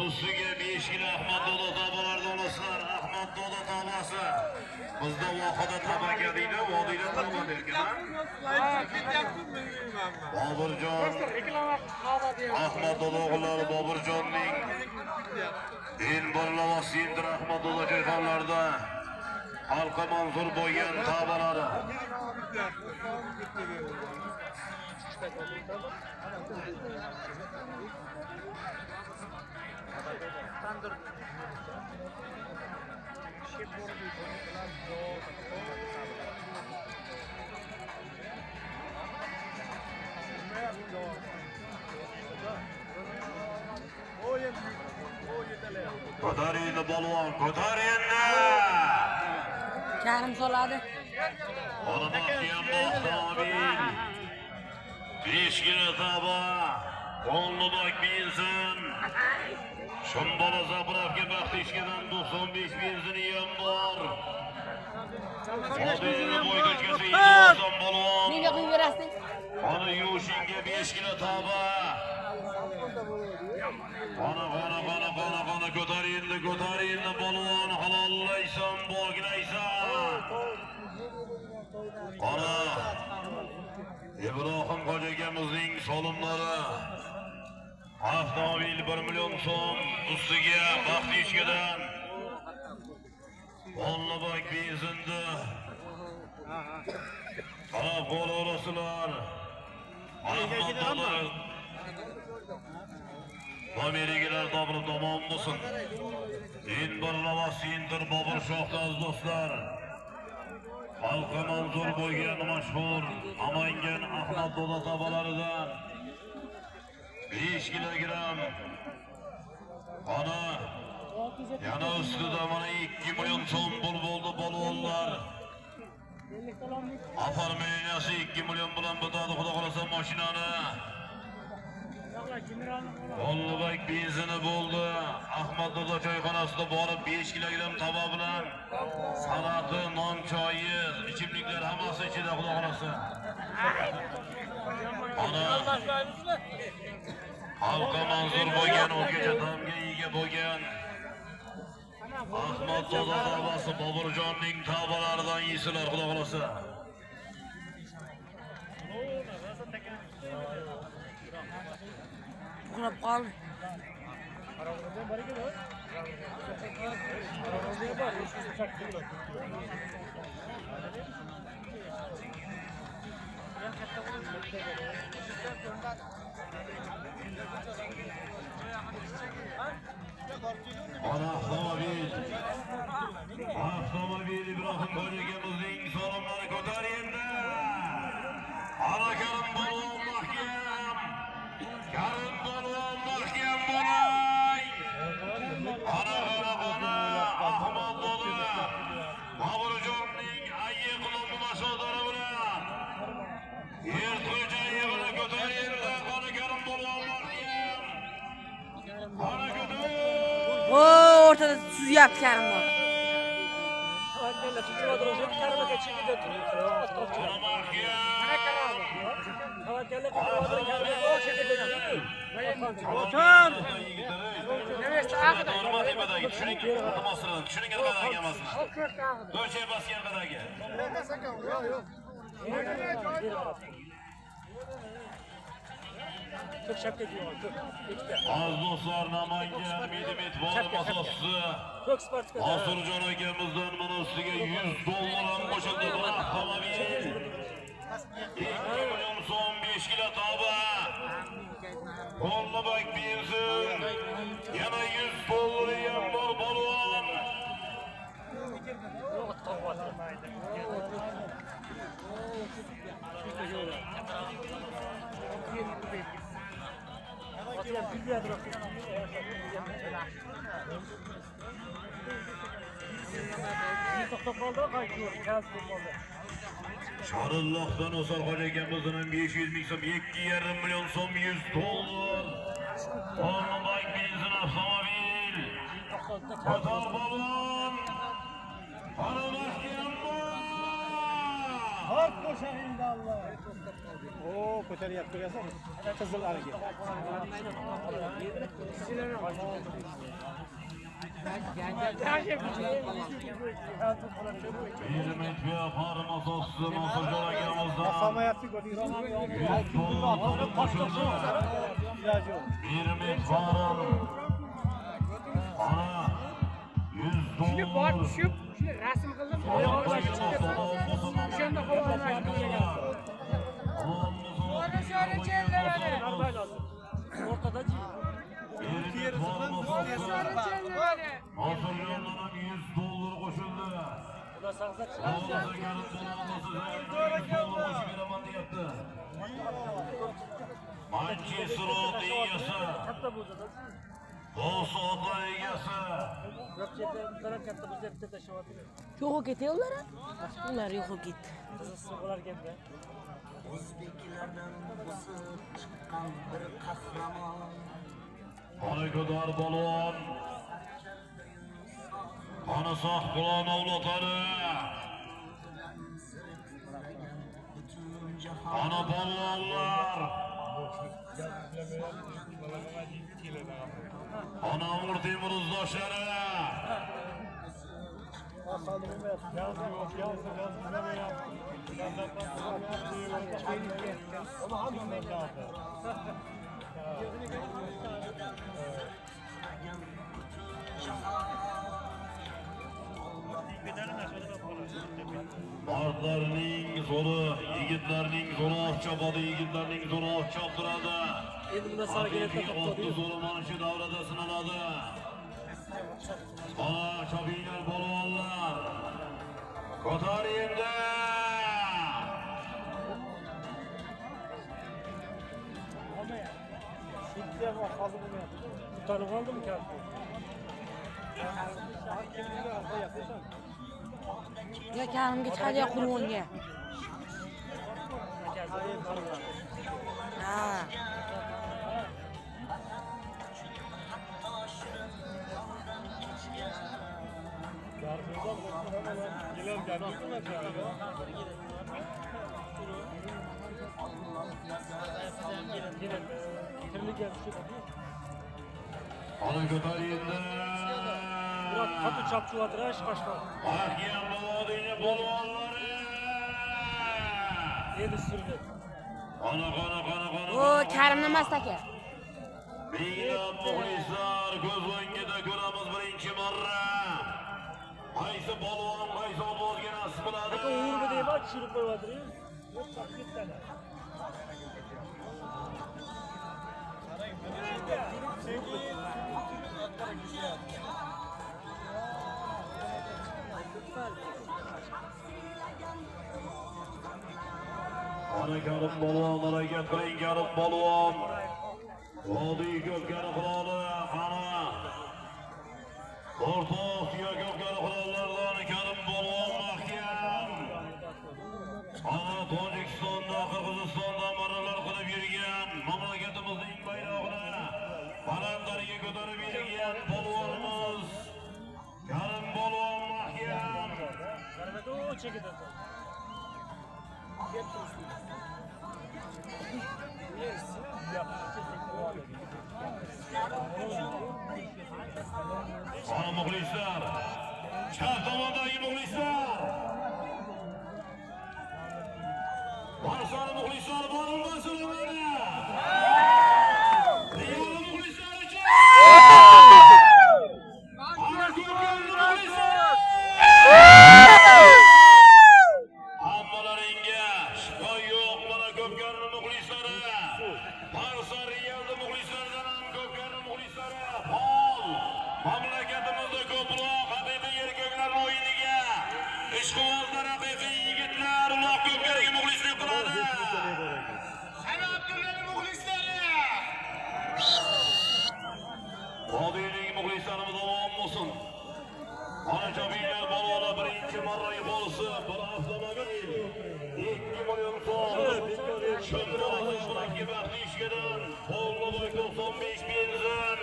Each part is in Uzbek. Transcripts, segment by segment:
Ustiga 5 kilo Ahmad Do'da tabalarda olasizlar. Ahmad Do'da tabasi. Bizda vohada tabaka deydi, vodiyda taba derkan. Boburjon Ahmad Do'da o'g'illari Boburjonning el birlavasi Sindir Ahmad Do'da joyxonlarida halqa manzur bo'lgan tabalari. Ko'taringni balvon, ko'taringni! Karim soladi. Ona mahkam avtomobil. 5 kilo taba. Qo'llidok benzin. Shumbola zapravka Baxtishkadan 95 benzini ham bor. Odini bo'ydachkasi Izoson balvon. Menga qo'yib berasiz. Ana Yushinga 5 kilo taba. Ana ko'taringni balvon halollaysan, bog'laysan. Ana Ibrohim xo'jagamizning solimlari. Avtomobil 1 million so'm ustiga Baxtishkadan. Qo'llidok benzinda. Qarab qo'l olasizlar. Ahmadlar Amerikalar dobri tomon bo'lsin. En birlavas Sindir Bobur Shohdoz do'stlar. Xalqqa manzur bo'lgan mashhur Amangan Ahmad Do'da tabalaridan 5 kilogram. Ana yana ustida mana 2 million so'm pul bo'ldi balvonlar. Afarmeniyasi 2 million bilan bitadi, xudo xolasa mashinani. Qo'llidok benzini bo'ldi. Ahmad Do'da choyxonasida borib 5 kilogram tava bilan salati, non, choyi, ichimliklar hammasi ichida, xudo xolasa. Ana halqa manzur bo'lgan, o'zgacha ta'mga ega bo'lgan Ahmad Do'da tavbasi Boburjonning tavbalaridan yeysizlar, xudo xolasa. Uxlab qoldi. Ana avtomobil Ibrohim xo'jagamizning solimlari ko'taringda. Ana Karim balvon mahkam. Karim balvon mahkam bo'lay. Ana Ahmad Do'da Boburjonning ayiqlom masodari bilan Erto'ja yig'ini ko'taringda. Ana Karim balvon mahkam. Ana ko'taring. O'rtada suzyapti Karim bor. Az do'stlar, Namangan Medimet borim asoschisi Hosiljon akamizdan mana ustiga $100 ham qo'shildi. Bu avtomobil 2 million so'm, 5 kilo tava, Qo'llidok benzin, yana $100 ham bor balvon. Shorillohdan O'sal xo'jagamizdan 500 ming so'm, 2,5 million so'm, $100. Qo'llidok benzin avtomobil. Qo'tar balvon. Ana mahkam. Hak koşayım da Allah. Oo, ko'taryapti ko'rasizmi? Qizil arga. Hizmetli farma sosu nasıl jolagamızdan Basamayapti ko'rdingizmi? qo'shildi. İlacı yok. Hizmet farm ana 100 dollar. Tushib, shuni rasm qildim. O'shanda o'rtada-chi. Hazırlanan 100 dolar koşuldu. Ular sağsa Manchester United egasi. katta bo'ldi-da. Bosh ota egasi. Ko'pchiliklar katta bo'lsa bitta tashlayapti. Yo'q ketdi ular. Ular yo'q ketdi. Qiziqsa bo'lar ekan-da. O'zbeklardan o'sib chiqqan bir qahramon Harakadar balon. Qani saq qilon avlodlari. butun jahon Ana balonlar. Ana Umr Temur uzdoshlari. Mardlarning zo'ri, yigitlarning zo'ri oq chopadi, yigitlarning zo'ri oq choptiradi. Endi bunda sargayotda Haqiqiy otni zo'ri mana shu davrada sinaladi. Ana chopinglar balonlar. Ko'tar endi. Bitta ham hozir bo'lmayapti. tanib oldimmi katta? Ya kanimga chiqadi qurg'onga. Ha. Ana ko'tar endi. Biroq qattiq chopchivatira qashqa. Ahkam balodini balonlari. Endi surdi. Ana. O Karimni emas aka. Minglab muxlislar ko'z o'ngida ko'ramiz birinchi marra. Qaysi balon, qaysi ovozga nasib qiladi? Aka o'rni deyman, tushirib qo'yavatiring. Yo'q, ketadi. Ana Karim balon, harakat qiling Karim balon. Vodiy ko'pkari qiroli ana. O'rta Osiyo ko'pkari qirollardan Karim balon mahkam. Ana Tojikistonda, Qirg'izistonda marralar qilib yurgan mamlakatimizning bayrog'ini balandlarga ko'tarib yurgan balonimiz Karim balon mahkam. Qarabado chekida. Ana muxlislar, chap tomondagi muxlislar. Barchani muxlislar bormi so'ramadi? Deyarli muxlislar uchun. Ana ko'pkari muxlislar. Hammalaringga shikoy yo'q, mana ko'pkari muxlislari. Barcha Realda muxlislardan ham ko'pkari muxlislari. Hol mamlakatimizda ko'proq haqiqiy erkaklar o'yiniga ishqibozlar, haqiqiy yigitlar uloq ko'pkariga muxlislik qiladi. San'atkorlar muxlislari. Vodiyning muxlislarimiz omon bo'lsin. Ana chopinglar balonlar birinchi marra bo'lsa, bir avtomobil 2 million so'm. Shundoq shunaki baxtli ishgadan Polnoboy 95 benzin.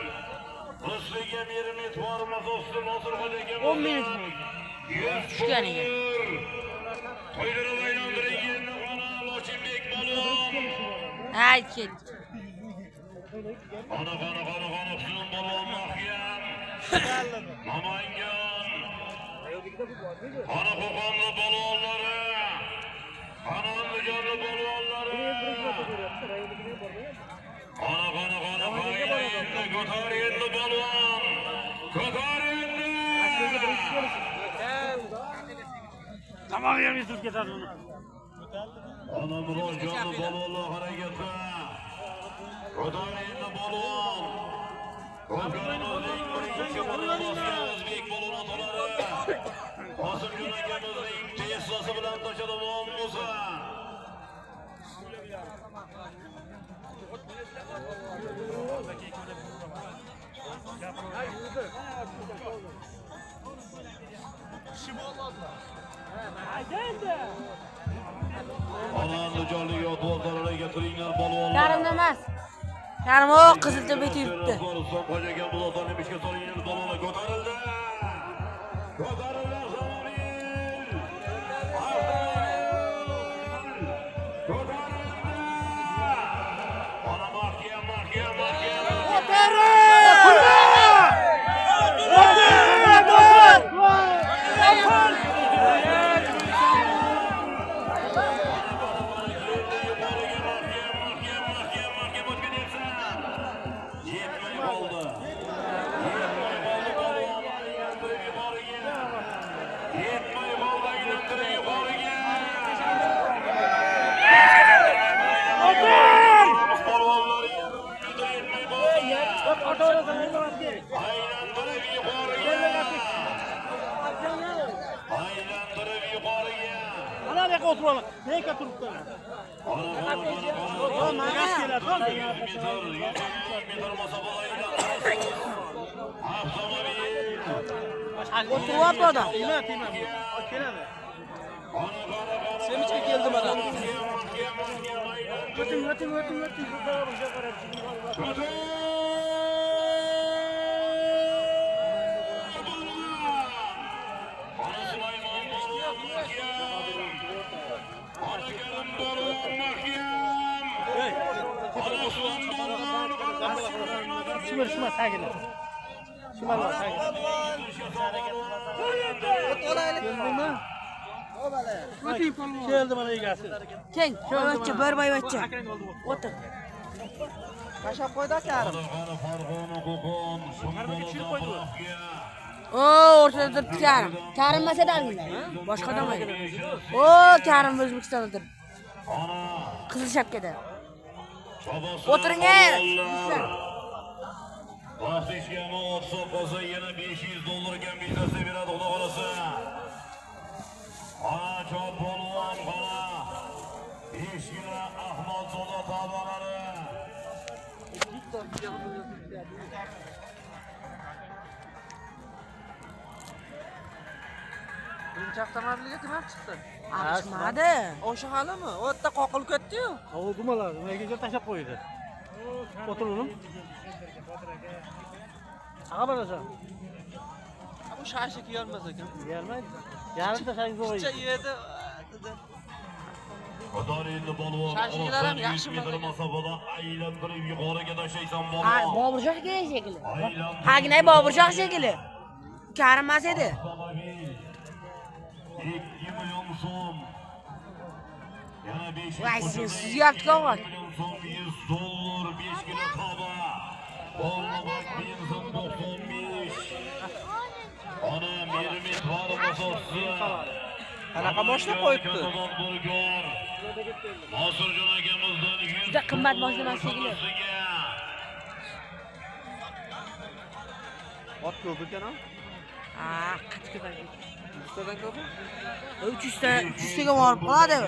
Rusliga Mirmit farma sosu Nosirxon aka 10 minut bo'ldi. Tushganiga. To'ydirib aylantirilgan ona Lochimbek balon. Hay ket. Ana Hüsnü balon mahkem. Namangan. Ana Qo'qonli balonlari. Ana Andijonli balonlari. Ana endi ko'tar endi balon. Ko'tar endi. Tamam yerimiz dur ketadi uni. Ana Murodjonli balonlar harakati. Ko'tar endi balon. O'zgarimizning birinchi balonimiz o'zbek balon otalari. Qosimjon akamizning Teslasi bilan tashadigan bo'lsa. Andijonlik yodgorlarga keltiringlar balonlar. Karimda emas. Karim o Qiziltepa yutibdi. Qo'jagan bulotlarni mishga solingan balonlar ko'tarildi. Ko'tarildi Zamobil. Ko'tarildi. Ana mahkam. Ana ne oturalım. Ne turibdi? Gaz keladi. O'tiryapti odam. Tema. Keladi. Semichga keldi mana. O'ting. Shima tagini. Shimalar tagini. Keldimi? Keldi mana egasi. Keng, boyvachcha, bir boyvachcha. O'tir. Tashab qo'ydi akarim. O, o'rtada turibdi Karim. Karim masada alinglar. Boshqa odam emas. O, Karim O'zbekistonda turibdi. Qizil shapkada. O'tiring ey. Vaqt ishgami o'tsa qolsa yana $500 bitasi beradi xudo xolasa. Ana chop polvon qana. Eshkina Ahmadzoda tabalari. Birinchi avtomobilga kim olib chiqdi? Chiqmadi. O'sha halimi? O yerda qoqilib ketdi-yu. O gumalar, nimaga tashlab qo'ydi? O'tir o'g'lim. Ağa barasan. Bu shashi kiyolmas ekan. Yeyolmaydi. Yarimta shayi zo'r. Picha yedi. Qo'tar endi polvon. Shashliklar ham yaxshi metr masofada aylantirib yuqoriga tashlaysan Ha, polvon. Boburshoh kerak shekilli. Hagnay Boburshoh shekilli. Karim emas edi. 2 million so'm. Yana 500. Voy, sen suzyapti qog'oz. $100, 5 kilo toba. Bolnabak benzin 95. Ana mermit var masosi. Qanaqa boshlab qo'yibdi? Nosirjon akamizdan 100. Juda qimmat mashina shekilli. Ot ko'p ekan-a? Ah, qattiq ko'paydi. 100 tadan ko'p? 300 taga borib qoladi.